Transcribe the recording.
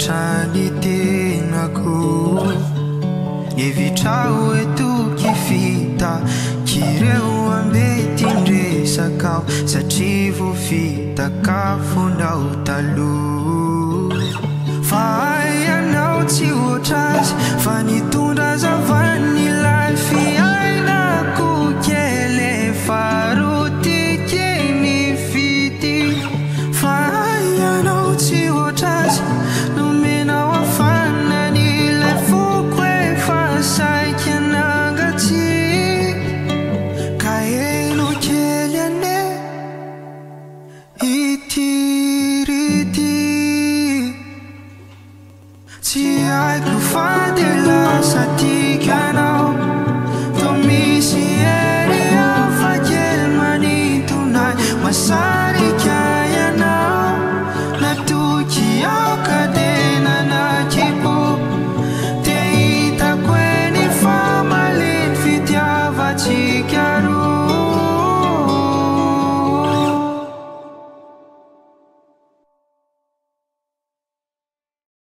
trany tenako evitra hoe toky vita kireo ambetindresakao satria vo vitakafondao taloha fa ianao tsy ohatrazy fa nitondra zavany ilay fiainako kely efa rotikeny vity fa ianao tsy ohatrazy nomenao afanany ilay foko efa saiky anangatsy ka eno kely ane itirity tsy haiko fa de lasa tikanao